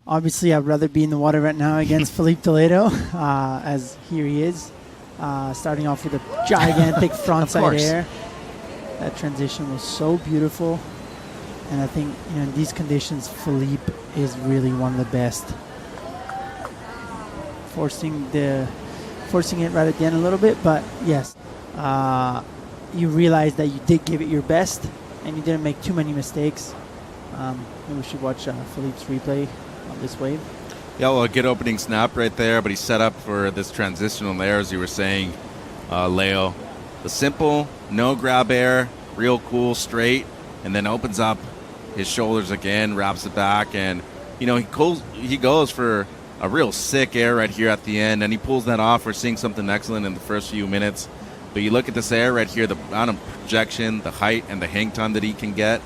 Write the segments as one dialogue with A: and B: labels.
A: Obviously, I'd rather be in the water right now against Filipe Toledo, as here he is, starting off with a gigantic frontside air. That transition was so beautiful, and I think in these conditions, Filipe is really one of the best. Forcing it right at the end a little bit, but yes, you realize that you did give it your best, and you didn't make too many mistakes. Maybe we should watch Filipe's replay on this wave.
B: Yeah, well, a good opening snap right there, but he's set up for this transitional layer, as you were saying, Leo. The simple, no grab air, real cool, straight, and then opens up his shoulders again, wraps it back, and he goes for a real sick air right here at the end, and he pulls that off. We're seeing something excellent in the first few minutes. But you look at this air right here, the amount of projection, the height, and the hang time that he can get.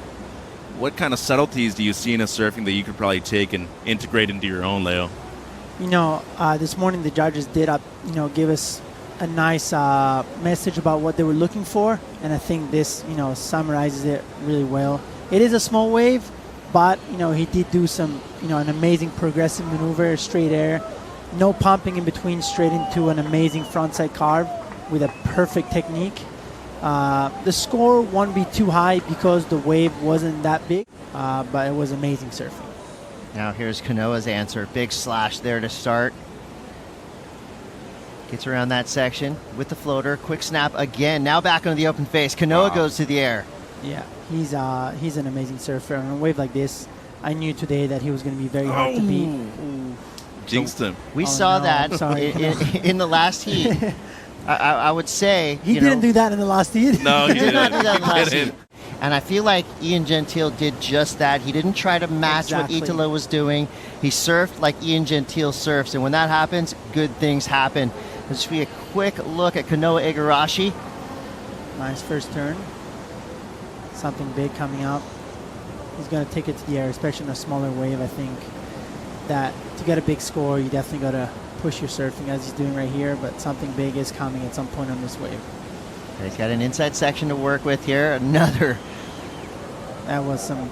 B: What kind of subtleties do you see in his surfing that you could probably take and integrate into your own, Leo?
A: This morning the judges did give us a nice message about what they were looking for, and I think this summarizes it really well. It is a small wave, but he did do some an amazing progressive maneuver, straight air, no pumping in between, straight into an amazing frontside carve with a perfect technique. The score won't be too high because the wave wasn't that big, but it was amazing surfing.
C: Now here's Kanoa's answer. Big slash there to start. Gets around that section with the floater. Quick snap again. Now back on the open face. Kanoa goes to the air.
A: Yeah, he's an amazing surfer. On a wave like this, I knew today that he was going to be very hard to beat.
B: Jinxed him.
C: We saw that in the last heat. I would say
A: he didn't do that in the last heat.
B: No, he
C: did not do that in the last heat. And I feel like Ian Gentile did just that. He didn't try to match what Italo was doing. He surfed like Ian Gentile surfs, and when that happens, good things happen. Let's be a quick look at Kanoa Igarashi.
A: Nice first turn. Something big coming up. He's going to take it to the air, especially in a smaller wave. I think that to get a big score, you definitely got to push your surfing as he's doing right here, but something big is coming at some point on this wave.
C: He's got an inside section to work with here. Another.
A: That was some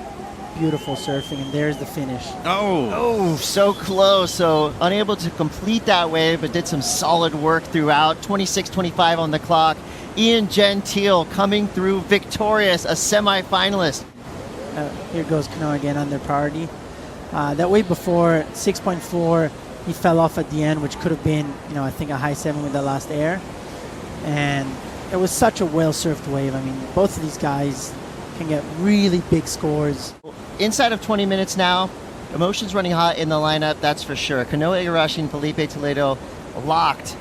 A: beautiful surfing, and there's the finish.
C: Oh, so close. So unable to complete that wave, but did some solid work throughout. 26-25 on the clock. Ian Gentile coming through victorious, a semi-finalist.
A: Here goes Kanoa again on their priority. That wave before, 6.4, he fell off at the end, which could have been, I think a high 7 with the last air. And it was such a well-surfed wave. I mean, both of these guys can get really big scores.
C: Inside of 20 minutes now, emotions running hot in the lineup, that's for sure. Kanoa Igarashi and Filipe Toledo locked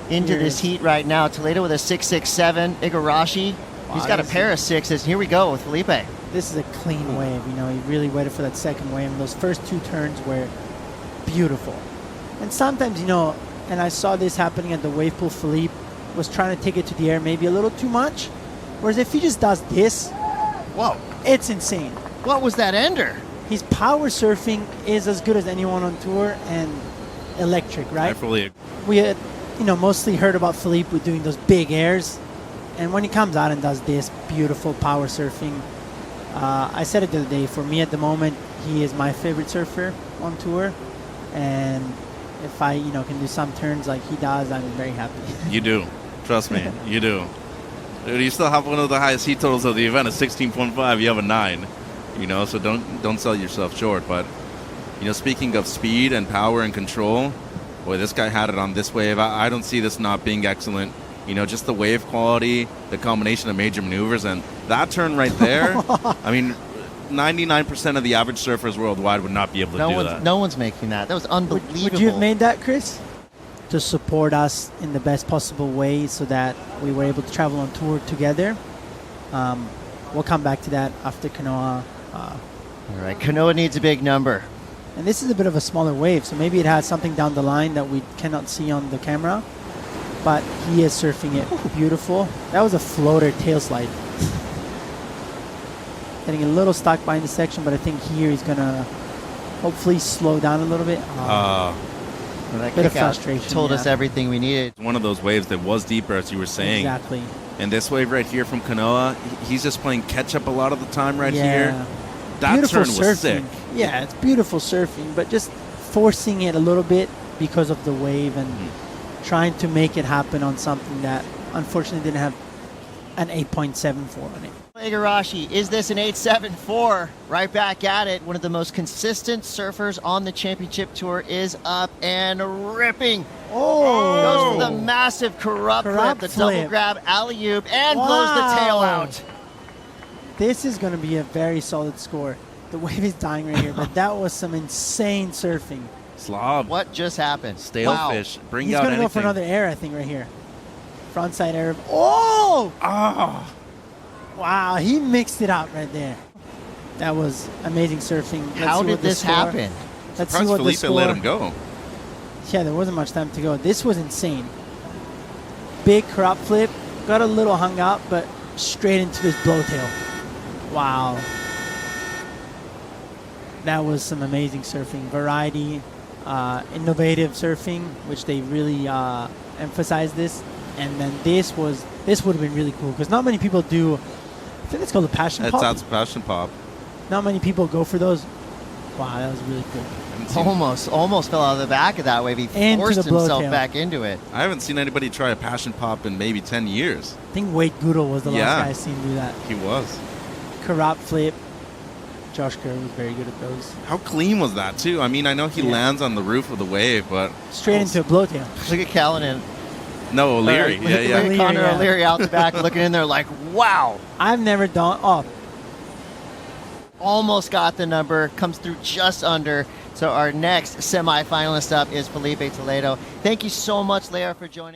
C: into this heat right now. Toledo with a 6.67. Igarashi, he's got a pair of sixes. Here we go with Filipe.
A: This is a clean wave. He really waited for that second wave, and those first two turns were beautiful. And sometimes, and I saw this happening at the wave pool, Filipe was trying to take it to the air maybe a little too much. Whereas if he just does this,
C: whoa,
A: it's insane.
C: What was that ender?
A: His power surfing is as good as anyone on tour and electric, right?
B: I fully agree.
A: We had, mostly heard about Filipe with doing those big airs. And when he comes out and does this beautiful power surfing, I said it the other day, for me at the moment, he is my favorite surfer on tour. And if I, can do some turns like he does, I'm very happy.
B: You do. Trust me, you do. Dude, you still have one of the highest heat totals of the event, a 16.5. You have a 9. So don't sell yourself short. But, speaking of speed and power and control, boy, this guy had it on this wave. I don't see this not being excellent. Just the wave quality, the combination of major maneuvers, and that turn right there. I mean, 99% of the average surfers worldwide would not be able to do that.
C: No one's making that. That was unbelievable.
A: Would you have made that, Chris? To support us in the best possible way so that we were able to travel on tour together. We'll come back to that after Kanoa.
C: All right, Kanoa needs a big number.
A: And this is a bit of a smaller wave, so maybe it has something down the line that we cannot see on the camera. But he is surfing it beautiful. That was a floater tail slide. Getting a little stuck behind the section, but I think here he's going to hopefully slow down a little bit.
C: That
A: bit of
C: kick out
A: frustration.
C: Told us everything we needed.
B: One of those waves that was deeper, as you were saying.
A: Exactly.
B: And this wave right here from Kanoa, he's just playing catch up a lot of the time right here. That
A: beautiful
B: turn was
A: surfing.
B: sick.
A: Yeah, it's beautiful surfing, but just forcing it a little bit because of the wave and trying to make it happen on something that unfortunately didn't have an 8.74 on it.
C: Igarashi, is this an 8.74? Right back at it. One of the most consistent surfers on the championship tour is up and ripping. Goes for the massive corrupt flip, the double grab alley-oop, and blows the tail out.
A: This is going to be a very solid score. The wave is dying right here, but that was some insane surfing.
B: Slob.
C: What just happened?
B: Stale fish. Bring
A: He's
B: out
A: going to
B: anything.
A: go for another air, I think, right here. Frontside air. Oh! Wow, he mixed it up right there. That was amazing surfing.
C: How did this happen?
A: Let's see what the
B: Felipe
A: score.
B: let him go.
A: Yeah, there wasn't much time to go. This was insane. Big crop flip. Got a little hung up, but straight into this blowtail. Wow. That was some amazing surfing. Variety, innovative surfing, which they really emphasized this. And then this would have been really cool because not many people do. I think it's called a passion pop.
B: That's a passion pop.
A: Not many people go for those. Wow, that was really cool.
C: Almost fell out of the back of that wave. He
A: Into
C: forced
A: the
C: himself
A: blowtail.
C: back into it.
B: I haven't seen anybody try a passion pop in maybe 10 years.
A: I think Wade Goodall was the last
B: Yeah.
A: guy I seen do that.
B: He was.
A: Corrupt flip. Josh Kerr was very good at those.
B: How clean was that, too? I mean, I know he lands on the roof of the wave, but...
A: Straight into a blowtail.
C: Look at Callanan.
B: No, O'Leary.
C: Look
B: Yeah,
C: at
B: yeah.
C: Connor O'Leary out the back looking in there like, wow.
A: I've never done... Oh,
C: Almost got the number. Comes through just under. So our next semi-finalist up is Filipe Toledo. Thank you so much, Leah, for joining.